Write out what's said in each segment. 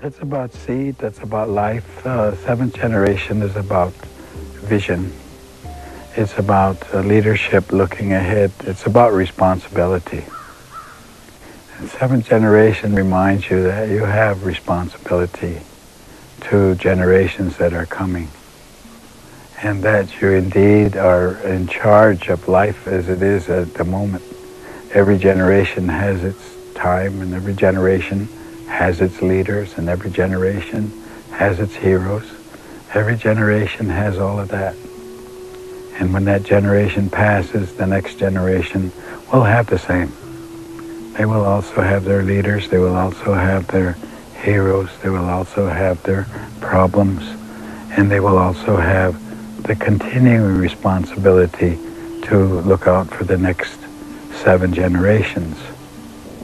It's about seed, that's about life. Seventh generation is about vision. It's about leadership looking ahead. It's about responsibility. And seventh generation reminds you that you have responsibility to generations that are coming, and that you indeed are in charge of life as it is at the moment. Every generation has its time, and every generation has its leaders, and every generation has its heroes. Every generation has all of that. And when that generation passes, the next generation will have the same. They will also have their leaders. They will also have their heroes. They will also have their problems. And they will also have the continuing responsibility to look out for the next 7 generations.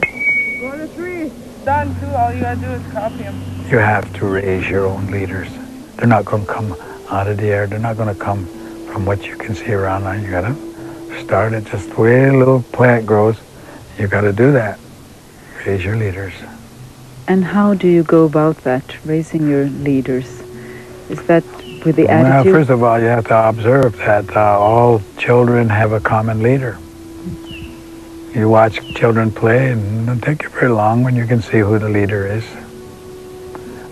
Go to 3. Done, 2. All you gotta do is copy them. You have to raise your own leaders. They're not going to come out of the air. They're not going to come from what you can see around now. You got to start it just the way a little plant grows. You got to do that. Raise your leaders. And how do you go about that, raising your leaders? Is that with the Well, attitude? first of all, you have to observe that all children have a common leader. You watch children play, and it doesn't take you very long when you can see who the leader is.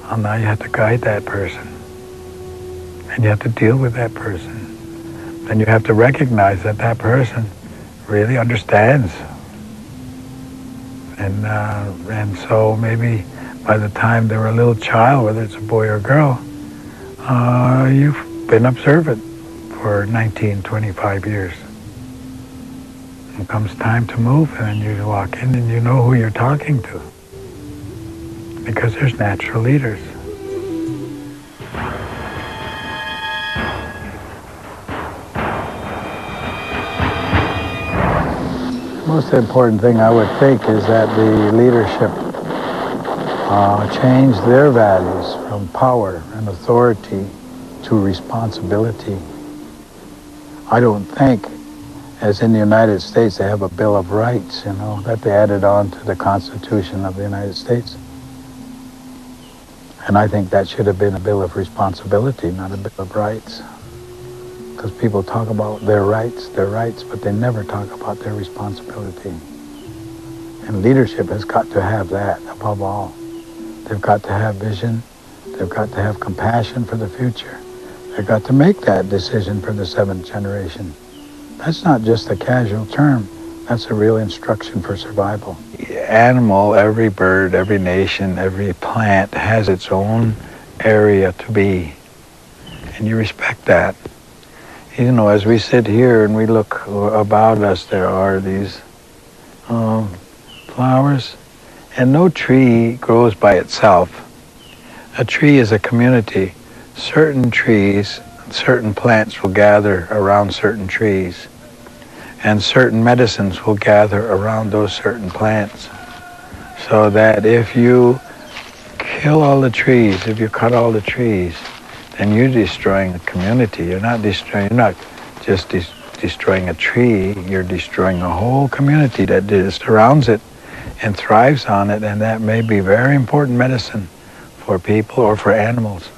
Well, now you have to guide that person. And you have to deal with that person. Then you have to recognize that that person really understands. And so maybe by the time they're a little child, whether it's a boy or a girl, you've been observant for 19, 25 years. It comes time to move, and you walk in and you know who you're talking to. Because there's natural leaders. The most important thing I would think is that the leadership change their values from power and authority to responsibility. I don't think, as in the United States, they have a Bill of Rights, that they added on to the Constitution of the United States. And I think that should have been a Bill of Responsibility, not a Bill of Rights. Because people talk about their rights, but they never talk about their responsibility. And leadership has got to have that above all. They've got to have vision. They've got to have compassion for the future. They've got to make that decision for the 7th generation. That's not just a casual term. That's a real instruction for survival. Animal, every bird, every nation, every plant has its own area to be. And you respect that. As we sit here and we look about us, there are these flowers. And no tree grows by itself. A tree is a community. Certain trees, certain plants will gather around certain trees. And certain medicines will gather around those certain plants. So that if you kill all the trees, if you cut all the trees, then you're destroying the community. You're not just destroying a tree, you're destroying a whole community that surrounds it and thrives on it, and that may be very important medicine for people or for animals,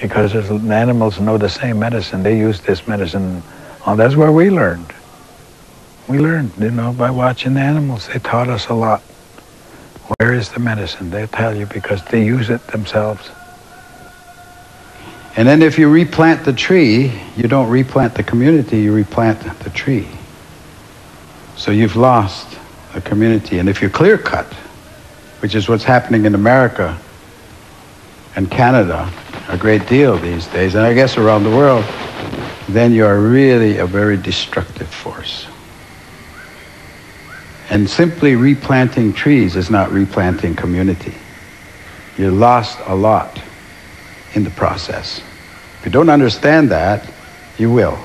because animals know the same medicine. They use this medicine. That's where we learned. We learned, by watching the animals. They taught us a lot. Where is the medicine? They'll tell you because they use it themselves. And then if you replant the tree, you don't replant the community, you replant the tree. So you've lost a community. And if you clear cut, which is what's happening in America and Canada a great deal these days, and I guess around the world, then you are really a very destructive force. And simply replanting trees is not replanting community. You lost a lot in the process. If you don't understand that, you will.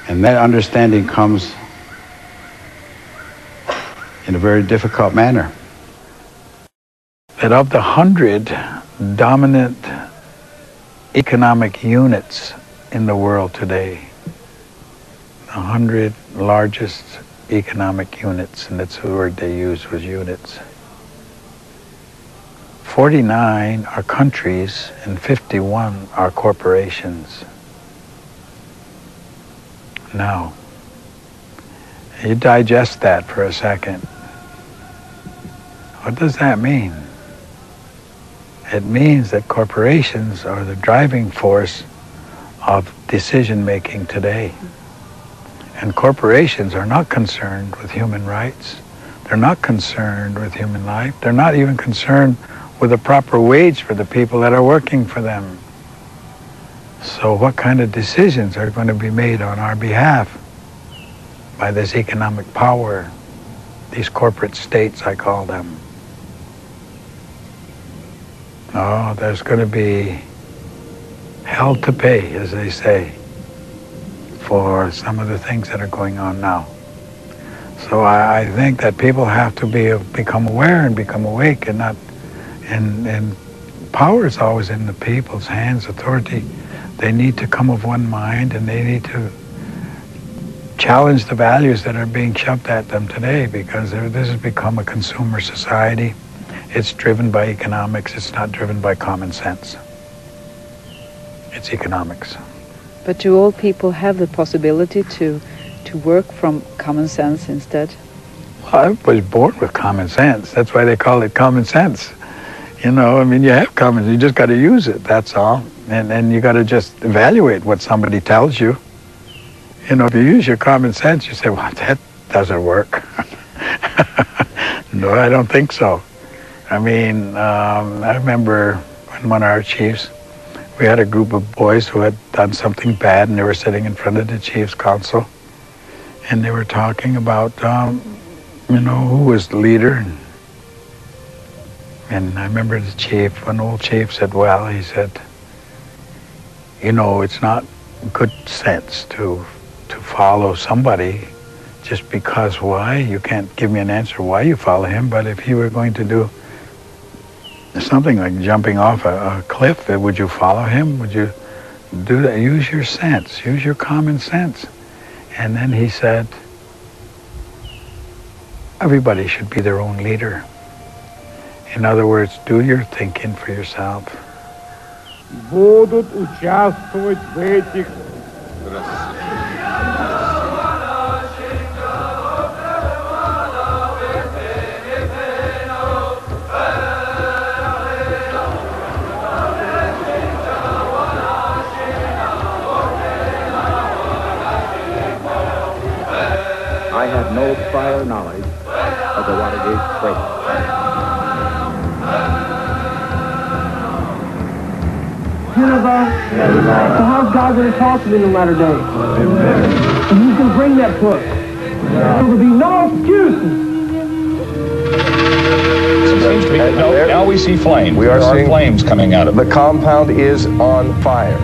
And that understanding comes in a very difficult manner. That of the 100 dominant economic units in the world today, the 100 largest economic units, and that's the word they used was units. 49 are countries and 51 are corporations. Now, you digest that for a second. What does that mean? It means that corporations are the driving force of decision-making today. And corporations are not concerned with human rights. They're not concerned with human life. They're not even concerned with a proper wage for the people that are working for them. So what kind of decisions are going to be made on our behalf by this economic power, these corporate states, I call them? Oh, there's going to be hell to pay, as they say, for some of the things that are going on now. So I think that people have to become aware and become awake, and not, and power is always in the people's hands, authority. They need to come of one mind, and they need to challenge the values that are being shoved at them today, because this has become a consumer society. It's driven by economics. It's not driven by common sense. It's economics. But do all people have the possibility to work from common sense instead? Well, I was born with common sense. That's why they call it common sense. You know, I mean, you have common sense. You just got to use it, that's all. And you got to just evaluate what somebody tells you. You know, if you use your common sense, you say, well, that doesn't work. No, I don't think so. I mean, I remember when one of our chiefs, we had a group of boys who had done something bad, and they were sitting in front of the chief's council, and they were talking about, you know, who was the leader. And I remember the chief, an old chief, said, well, he said, you know, it's not good sense to follow somebody just because. Why? You can't give me an answer why you follow him, but if you were going to do something like jumping off a cliff, would you follow him? Would you do that? Use your sense, use your common sense. And then he said, everybody should be their own leader. In other words, do your thinking for yourself. Будут участвовать в этих... I have no prior knowledge of the Watergate break-up. So how's God going to talk to me in the latter days? And who's going to bring that book? There will be no excuses. Now we see flames. There are flames coming out of it. The compound is on fire.